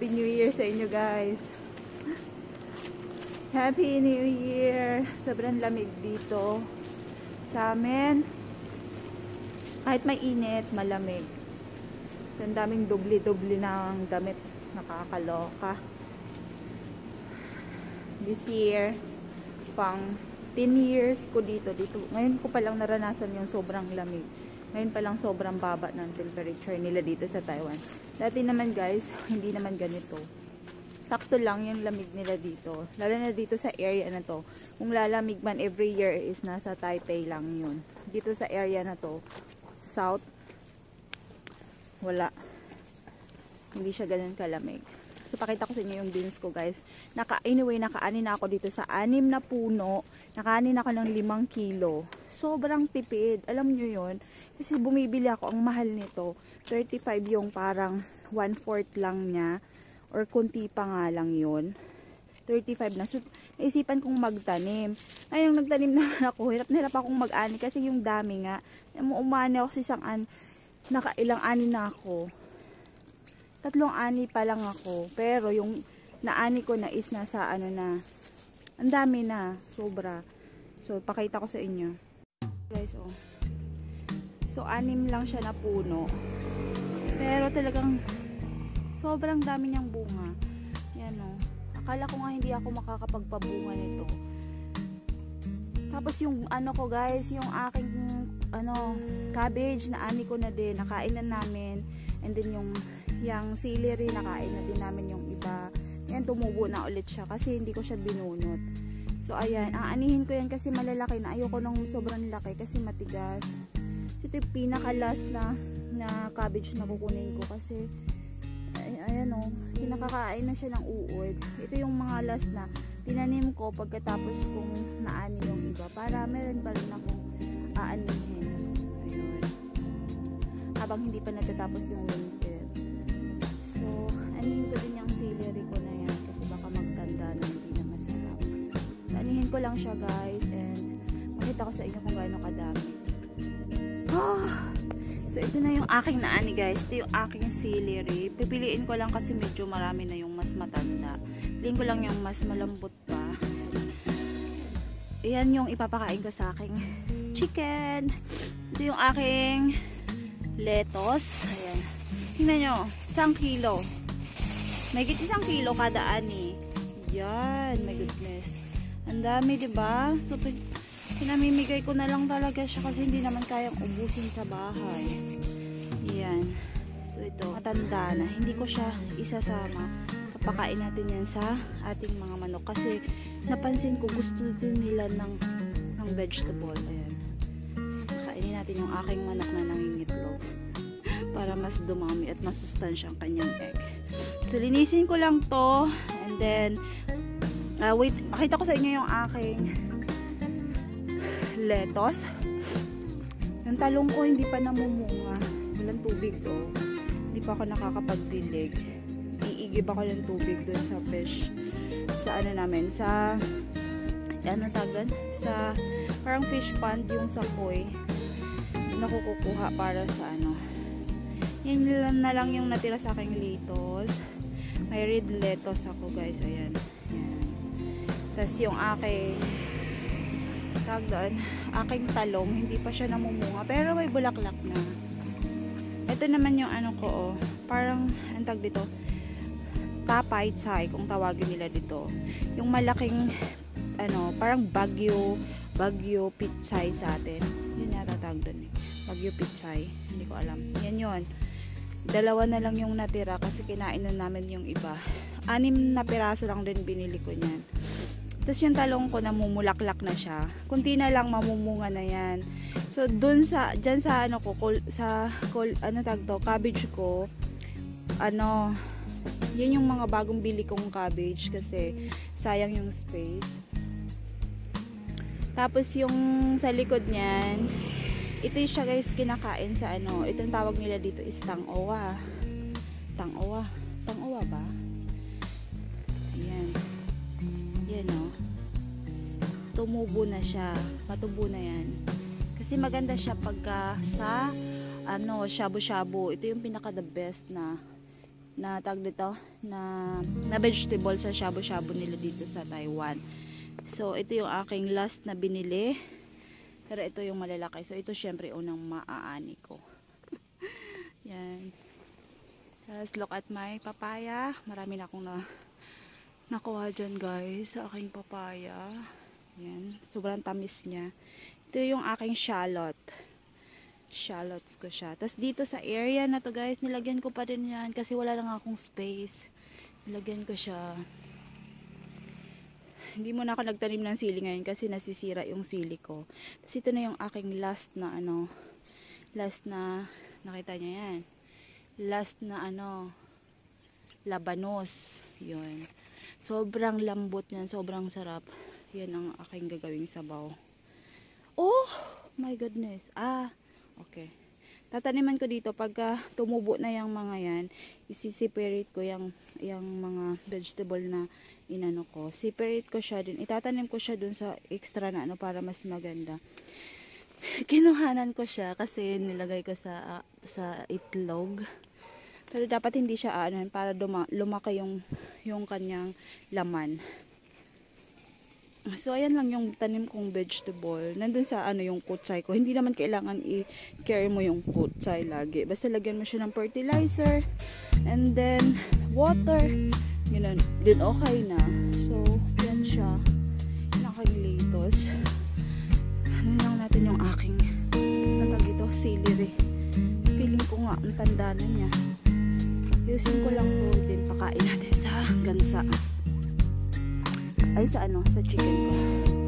Happy New Year sa inyo guys. Happy New Year. Sobrang lamig dito sa amin. Kahit may init, malamig. Ang daming dubli-dubli ng damit. Nakakaloka. This year, pang 10 years ko dito. Ngayon ko palang naranasan yung sobrang lamig. Ngayon palang sobrang baba ng temperature nila dito sa Taiwan. Dati naman guys, hindi naman ganito. Sakto lang yung lamig nila dito. Lalo na dito sa area na to. Kung lalamig man every year is nasa Taipei lang yun. Dito sa area na to, sa south, wala. Hindi siya ganun kalamig. So, pakita ko sa inyo yung beans ko, guys. Anyway, nakaanin na ako dito sa 6 na puno. Nakaanin ako ng 5 kilo. Sobrang tipid. Alam nyo yun? Kasi bumibili ako. Ang mahal nito. 35 yung parang 1/4 lang niya. Or kunti pa nga lang yun. 35 na. So, naisipan kong magtanim. Ngayon, nagtanim naman ako. Hirap na hirap akong mag-ani. Kasi yung dami nga. Umani ako sa isang nakailang ani na ako. 3 ani pa lang ako. Pero yung naani ko na is nasa na. Ang dami na. Sobra. So, pakita ko sa inyo. Guys, oh. So, 6 lang siya na puno. Pero talagang sobrang dami niyang bunga. Yan, oh. Akala ko nga hindi ako makakapagpabunga nito. Tapos yung ko guys, yung aking cabbage na ani ko na din. Nakain na namin. And then yung celery, nakain na din namin yung iba. Yan, tumubo na ulit siya kasi hindi ko siya binunot. So, ayan. Aanihin ko yan kasi malalaki na. Ayoko nung sobrang laki kasi matigas. So, ito yung pinaka-last na cabbage na kukunin ko kasi ayan o, kinakakain na siya ng uod. Ito yung mga last na tinanim ko pagkatapos kong naani yung iba. Para meron pa rin akong aanihin. Ayun. Habang hindi pa natatapos yung winter. So, anihin ko din yung celery ko na yan kasi baka magtanda na hindi na masarap. Anihin ko lang siya guys and makita ko sa inyo kung gaano kadami. So, ito na yung aking naani guys. Ito yung aking celery. Pipiliin ko lang kasi medyo marami na yung mas matanda. Piliin ko lang yung mas malambot pa. Ayan yung ipapakain ko sa aking chicken. Ito yung aking lettuce. Ayan. Tingnan nyo. 1 kilo. May 1 kilo kada ani. Yan. My goodness. Ang dami, diba? So, pinamimigay ko na lang talaga siya kasi hindi naman kayang ubusin sa bahay. Yan. So, ito. Matanda na. Hindi ko siya isasama. Papakain natin yan sa ating mga manok. Kasi, napansin ko gusto din nila ng vegetable. Ayan. Kainin natin yung aking manok na nangingitlog. Para mas dumami at masustansya ang kanyang egg. So, linisin ko lang to. And then, wait, makita ko sa inyo yung aking lettuce. Yung talong ko hindi pa namumunga. Walang tubig to. Hindi pa ako nakakapagdilig. Iigib ako ng tubig dun sa fish. Sa namin. Sa tagan? Sa parang fish pond yung sa koi. Nakukuha para sa Yan na lang yung natira sa aking lettuce. May red lettuce ako guys. Ayan. Ayan. Tapos yung aking talong, hindi pa siya namumunga. Pero may bulaklak na. Ito naman yung ko, parang, ang tag dito, papay tsai, kung tawagin nila dito. Yung malaking, parang bagyo pitsay sa atin. Yun yata tag doon eh. Bagyo pitsay. Hindi ko alam. Yan yun. 2 na lang yung natira kasi kinain na namin yung iba. 6 na piraso lang din binili ko niyan. Tapos yung talong ko namumulaklak na siya. Kunti na lang mamumunga na yan. So dyan sa cabbage ko, yan yung mga bagong bili kong cabbage kasi sayang yung space. Tapos yung sa likod niyan, ito yung siya guys kinakain sa itong tawag nila dito is tang-owa. Tang-owa ba? Ayan. Yan o. Tumubo na siya. Matubo na yan. Kasi maganda siya pagka sa shabu-shabu. Ito yung pinaka the best na na tag dito na vegetable sa shabu-shabu nila dito sa Taiwan. So ito yung aking last na binili. Pero ito yung malalaki. So ito syempre unang maaani ko. Yan. Just look at my papaya. Marami na akong nakuha dyan guys sa aking papaya. Yan. Sobrang tamis niya. Ito yung aking shallot. Shallots ko siya. Tapos dito sa area na to guys, nilagyan ko pa din yan kasi wala lang akong space. Nilagyan ko siya. Hindi muna ako nagtanim ng sili ngayon kasi nasisira yung sili ko. Tapos ito na yung aking last na nakita niya yan. Last na labanos. Yun. Sobrang lambot niyan, sobrang sarap. Yan ang aking gagawing sabaw. Oh my goodness. Okay. Tataniman ko dito pagka tumubo na yung mga yan, isi-separate ko yung mga vegetable na inano ko. Separate ko siya din. Itatanim ko siya dun sa extra na para mas maganda. Kinuhanan ko siya kasi nilagay ko sa itlog. Pero dapat hindi siya para lumaki yung kanyang laman. So, ayan lang yung tanim kong vegetable. Nandun sa yung kutsay ko. Hindi naman kailangan i-care mo yung kutsay lagi. Basta lagyan mo siya ng fertilizer. And then, water. Yun, din okay na. So, yan siya. Yung aking lettuce. Ano lang natin yung aking celery. Feeling ko nga, ang tanda na niya. Yusin ko lang po din. Pakain natin sa gansa. Ay, sa chicken ko.